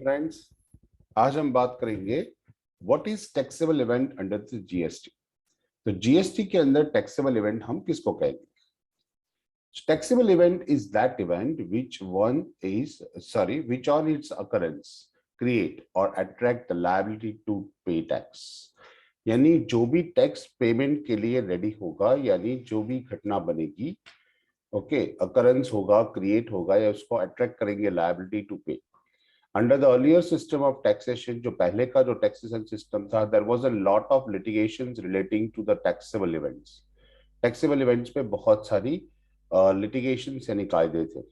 Friends, आज हम बात करेंगे what is taxable event under the GST. तो जीएसटी के अंदर टैक्सेबल इवेंट हम किसको कहेंगे? Taxable event is that event which on its occurrence create or attract the liability to pay tax। यानी जो भी टैक्स पेमेंट के लिए रेडी होगा, यानी जो भी घटना बनेगी, ओके, अकरेंस होगा, क्रिएट होगा या उसको अट्रैक्ट करेंगे लायबिलिटी टू पे। Under the earlier system of taxation, जो पहले का जो taxation system था, there was a lot of litigations relating to the taxable events। taxable events पे बहुत सारी litigations यानी कायदे थे।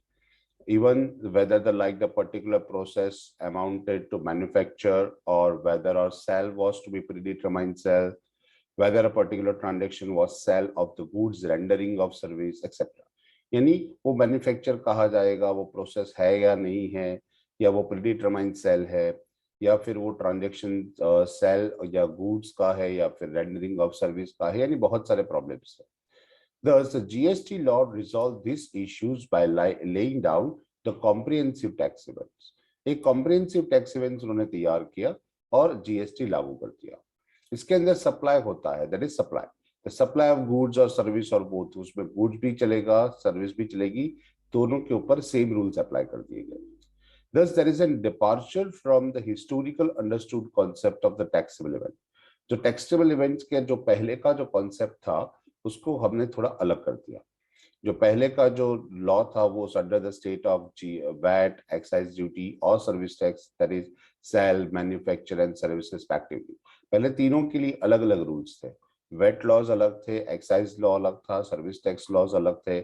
Even whether the particular process amounted to manufacture or whether our sale was to be predetermined sale, whether a particular transaction was sale of the goods, rendering of service, etc। यानी वो manufacture कहा जाएगा, वो process है या नहीं है, या वो प्रीडिटरमाइंड सेल है, या फिर वो ट्रांजैक्शन सेल या गुड्स का है, या फिर रेंडरिंग ऑफ सर्विस का है, यानी बहुत सारे प्रॉब्लम्स है। Thus, the GST law resolved these issues by laying down the comprehensive tax events। एक comprehensive tax events उन्होंने तैयार किया और जीएसटी लागू कर दिया। इसके अंदर सप्लाई होता है, that is supply, the supply of goods और सर्विस और बोथ, उसमें गुड्स भी चलेगा, सर्विस भी चलेगी, दोनों के ऊपर सेम रूल्स अप्लाई कर दिए गए। Thus, there is a departure from the historical understood concept of the taxable event। जो टैक्सेबल इवेंट्स के जो पहले का जो कॉन्सेप्ट था उसको हमने थोड़ा अलग कर दिया। जो पहले का जो लॉ था वो under the state of VAT, excise duty और service tax, that is sale, manufacture and service respectively. पहले तीनों के लिए अलग अलग रूल्स थे। वैट लॉज अलग थे, एक्साइज लॉ अलग था, सर्विस टैक्स लॉज अलग थे।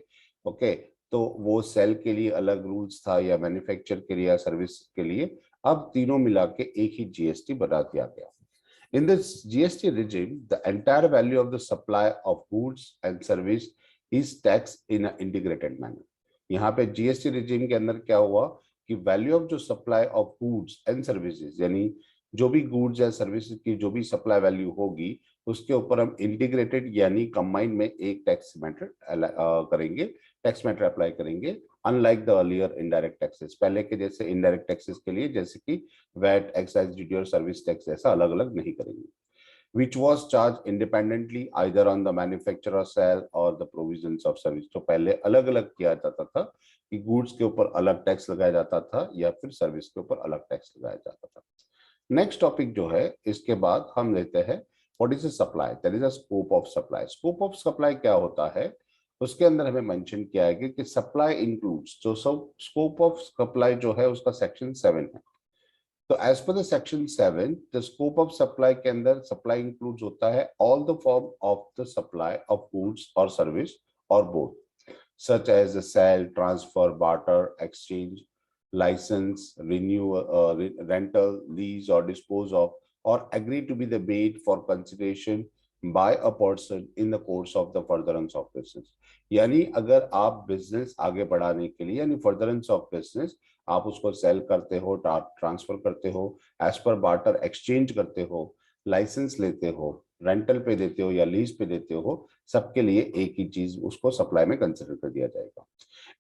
ओके, तो वो सेल के लिए अलग रूल्स था या मैन्युफैक्चर के लिए या सर्विस के लिए। अब तीनों मिला के एक ही जीएसटी बना दिया गया। In this GST regime, the entire value of the supply of goods and service is taxed in an integrated manner। यहाँ पे जीएसटी रिजीम के अंदर क्या हुआ कि वैल्यू ऑफ जो supply of goods and services, यानी जो भी गुड्स या सर्विसेज की जो भी सप्लाई वैल्यू होगी उसके ऊपर हम इंटीग्रेटेड यानी कंबाइन में एक टैक्स मैटर करेंगे, टैक्स मैटर अप्लाई करेंगे। Unlike the earlier indirect taxes, पहले के जैसे इनडायरेक्ट टैक्सेस के लिए जैसे कि वैट, एक्साइज ड्यूटी और सर्विस टैक्स जैसा अलग अलग नहीं करेंगे। which was charged independently either on the manufacture or sale or the provisions of service। तो पहले अलग अलग किया जाता था कि गुड्स के ऊपर अलग टैक्स लगाया जाता था या फिर सर्विस के ऊपर अलग टैक्स लगाया जाता था। नेक्स्ट टॉपिक जो है इसके बाद हम लेते हैं what is supply, that is a scope of supply. Scope of supply क्या होता है उसके अंदर हमें मेंशन किया है कि सप्लाई इंक्लूड्स, जो सब स्कोप ऑफ सप्लाई जो है उसका सेक्शन 7 है। तो as per the section 7, the scope of supply के अंदर सप्लाई इंक्लूड्स होता है all the form of the supply of goods और सर्विस और both, such as sale, transfer, barter, exchange, license, renew, rental, lease or dispose of, or agree to be the paid for consideration by a person in the course of the furtherance of business। यानी अगर आप business आगे बढ़ाने के लिए यानी furtherance of business आप उसको सेल करते हो, ट्रांसफर करते हो, एज पर बार्टर एक्सचेंज करते हो, लाइसेंस लेते हो, रेंटल पे देते हो या लीज पे देते हो, सबके लिए एक ही चीज उसको सप्लाई में कंसिडर कर दिया जाएगा।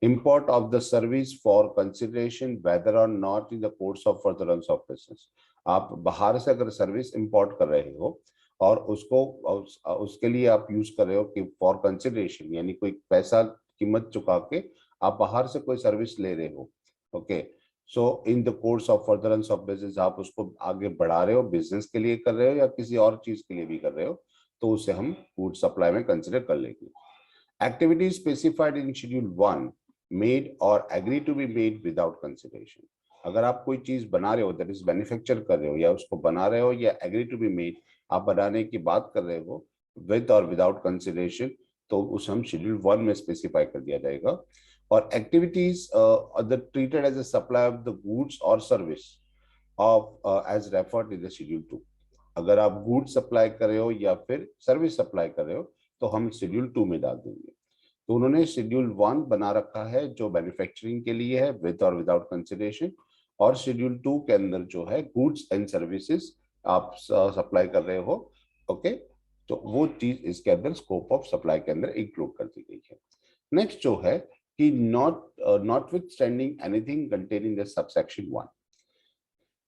Import of the service for consideration whether or not in the course of furtherance of business। आप बाहर से अगर सर्विस इंपोर्ट कर रहे हो और उसके लिए आप यूज कर रहे हो कि फॉर कंसिडरेशन यानी कोई पैसा कीमत चुका के आप बाहर से कोई सर्विस ले रहे हो, okay, so in the course of furtherance of business आप उसको आगे बढ़ा रहे हो, बिजनेस के लिए कर रहे हो या किसी और चीज के लिए भी कर रहे हो, तो उसे हम गुड सप्लाई में कंसिडर कर लेंगे। Activities specified in Schedule 1 made or agree to be made without consideration। अगर आप कोई चीज बना रहे हो, दैट इज मैन्युफैक्चर कर रहे हो या उसको बना रहे हो या एग्री टू बी मेड, आप बनाने की बात कर रहे हो विद और विदाउट कंसिडरेशन, तो उसे हम शेड्यूल 1 में स्पेसिफाई कर दिया जाएगा। और activities treated as a supply of the goods और service of as referred in the schedule 2। अगर आप गुड्स सप्लाई कर रहे हो या फिर सर्विस सप्लाई कर रहे हो तो हम शेड्यूल 2 में डाल देंगे। तो उन्होंने शेड्यूल 1 बना रखा है जो मैन्युफैक्चरिंग के लिए है विद और विदाउट कंसिडरेशन, और शेड्यूल 2 के अंदर जो है गुड्स एंड सर्विसेज आप सप्लाई कर रहे हो, ओके, तो वो चीज इसके अंदर स्कोप ऑफ सप्लाई के अंदर इंक्लूड कर दी गई है। नेक्स्ट जो है कि notwithstanding anything containing the subsection 1।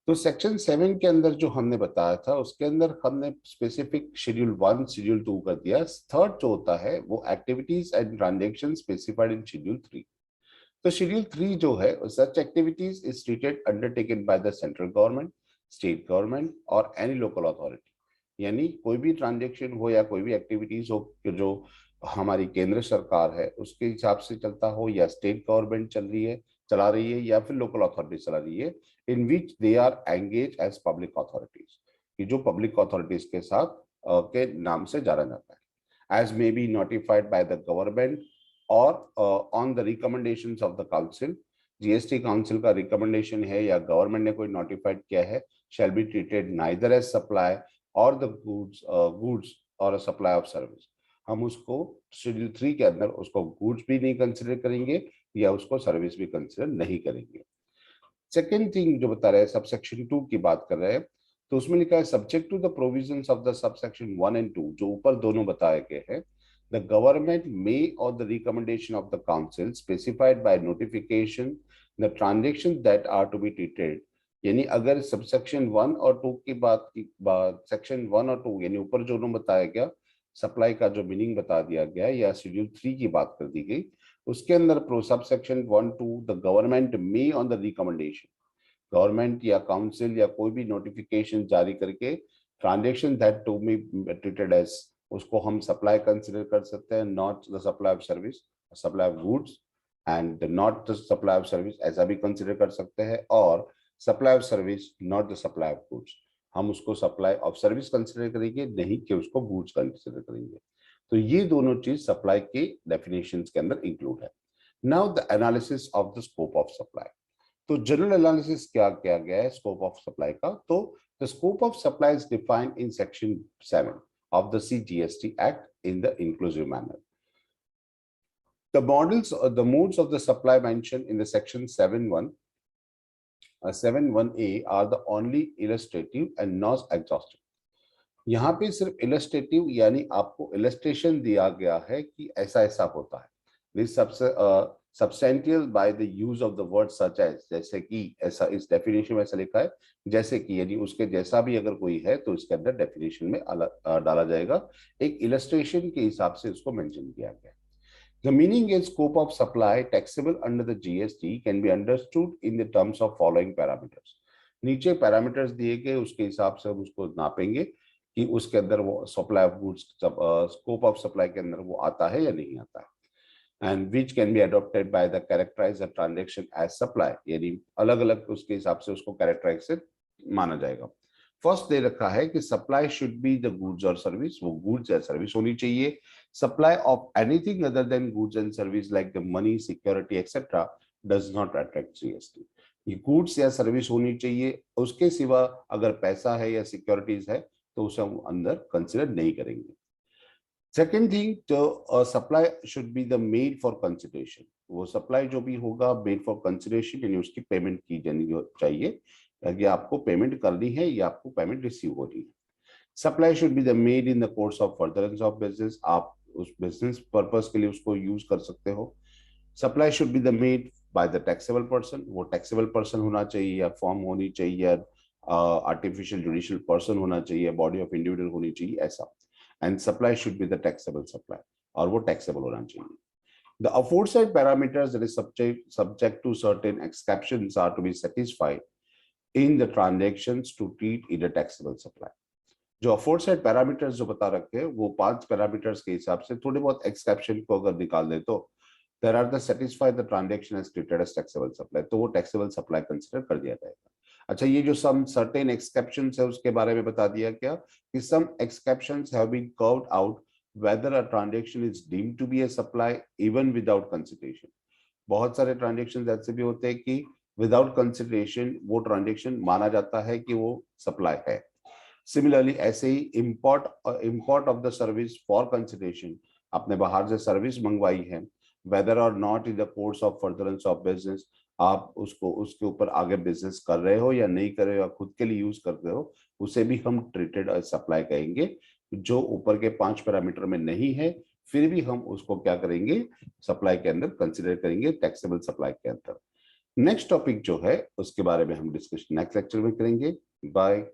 तो सेक्शन 7 के अंदर जो हमने बताया था उसके अंदर हमने स्पेसिफिक शेड्यूल 1 शेड्यूल 2 कर दिया। थर्ड जो होता है वो activities and transaction specified in schedule 3। तो शेड्यूल 3 जो है, such activities is treated undertaken by the central government, state government और एनी लोकल अथॉरिटी। यानी कोई भी ट्रांजेक्शन हो या कोई भी एक्टिविटीज हो जो हमारी केंद्र सरकार है उसके हिसाब से चलता हो, या स्टेट गवर्नमेंट चला रही है या फिर लोकल अथॉरिटी चला रही है, in which they are engage as public authorities, कि जो पब्लिक अथॉरिटीज के साथ के नाम से जाना जाता है। As may be notified by the government or on the recommendations of the council. GST council का रिकमेंडेशन है या गवर्नमेंट ने कोई नोटिफाइड किया है, shall be treated neither as supply or the goods or a supply of service. हम उसको schedule 3 के अंदर उसको गुड्स भी नहीं कंसिडर करेंगे या उसको सर्विस भी कंसिडर नहीं करेंगे। सेकेंड थिंग जो बता रहे हैं, सबसेक्शन 2 की बात कर रहे हैं, तो उसमें लिखा है subject to the provisions of the subsection 1 and 2, जो ऊपर दोनों बताए गए हैं, द गवर्नमेंट मे और the recommendation of the council specified by notification the transaction that are to be treated. यानी अगर सबसेक्शन 1 और 2 की बात सेक्शन 1 और 2 यानी ऊपर जो उन्होंने बताया गया, सप्लाई का जो मीनिंग बता दिया गया या शेड्यूल 3 की बात कर दी गई, उसके अंदर प्रो subsection 1 2 the government may on the recommendation, government या काउंसिल या कोई भी नोटिफिकेशन जारी करके transaction that to be treated as, उसको हम सप्लाई कंसिडर कर सकते हैं, not the supply of service, supply of goods and not the supply of service, ऐसा भी कंसिडर कर सकते हैं। और supply of service not the supply of goods, हम उसको सप्लाई ऑफ सर्विस कंसिडर करेंगे, नहीं कि उसको गुड्स कंसिडर करेंगे। तो ये दोनों चीज सप्लाई के डेफिनेशंस के अंदर इंक्लूड है। Now the analysis of the scope of supply. तो जनरल एनालिसिस क्या किया गया है स्कोप ऑफ सप्लाई का, तो the scope of supply is defined in section 7 of the CGST Act in the inclusive manner. The modes of the supply mentioned in the section 7.1 7.1A are the only illustrative and not exhaustive. यहाँ पे सिर्फ illustrative यानी आपको illustration दिया गया है कि ऐसा ऐसा होता है। This substantial by the use of the word such as, जैसे कि, ऐसा इस डेफिनेशन में ऐसा लिखा है जैसे कि, यानी उसके जैसा भी अगर कोई है तो इसके अंदर डेफिनेशन में डाला जाएगा, एक इलस्ट्रेशन के हिसाब से उसको मेंशन किया गया। The meaning and scope of supply taxable under the GST can be understood in the terms of following parameters. नीचे पैरामीटर्स दिए गए, उसके हिसाब से हम उसको नापेंगे कि उसके अंदर वो supply of goods, scope of supply के अंदर वो आता है या नहीं आता है। And which can be adopted by the characterize the transaction as supply, यानी अलग अलग उसके हिसाब से उसको कैरेक्टराइज से माना जाएगा। फर्स्ट दे रखा है कि supply should be the goods और सर्विस, वो गुड्स या सर्विस होनी चाहिए। Supply of anything other than goods and service like the money, security etcetera does not attract GST. ये गुड्स या सर्विस होनी चाहिए, उसके सिवा अगर पैसा है या सिक्योरिटीज है तो उसे हम अंदर कंसिडर नहीं करेंगे। सेकेंड थिंग, तो supply should be the made for consideration, वो सप्लाई जो भी होगा मेड फॉर कंसिडरेशन, यानी उसकी पेमेंट की जानी चाहिए, कि आपको पेमेंट करनी है या आपको पेमेंट रिसीव हो रही है। Supply should be the made in the course of furtherance of business, आप उस बिजनेस पर्पस के लिए उसको यूज कर सकते हो। Supply should be the made by the taxable person, वो टैक्सेबल पर्सन होना चाहिए या फॉर्म होनी चाहिए या आर्टिफिशियल जुडिशियल पर्सन होना चाहिए, बॉडी ऑफ इंडिविजुअल होनी चाहिए, ऐसा। And supply should be the taxable supply, और वो टैक्सेबल होना चाहिए। The aforesaid parameters that is subject to certain exceptions are to be satisfied in the transactions to treat it a taxable supply. जो aforesaid parameters जो बता रखे हैं वो 5 parameters के हिसाब से थोड़े बहुत exception को अगर निकाल दे तो there are the satisfy the transaction as treated as taxable supply, तो वो taxable supply consider कर दिया जाएगा। अच्छा, ये जो some certain exceptions है उसके बारे में बता दिया क्या कि some exceptions have been carved out whether a transaction is deemed to be a supply even without consideration। बहुत सारे ट्रांजेक्शन ऐसे भी होते हैं कि विदाउट कंसिडरेशन वो ट्रांजेक्शन माना जाता है कि वो सप्लाई है। सिमिलरली ऐसे ही import of the service for consideration, आपने बाहर से सर्विस मंगवाई है, whether or not in the course of furtherance of business, आप उसको उसके ऊपर आगे बिजनेस कर रहे हो या नहीं कर रहे हो या खुद के लिए यूज कर रहे हो, उसे भी हम ट्रीटेड एज सप्लाई कहेंगे। जो ऊपर के 5 पैरामीटर में नहीं है फिर भी हम उसको क्या करेंगे, सप्लाई के अंदर कंसिडर करेंगे, टैक्सेबल सप्लाई के अंदर। नेक्स्ट टॉपिक जो है उसके बारे में हम डिस्कशन नेक्स्ट लेक्चर में करेंगे। बाय।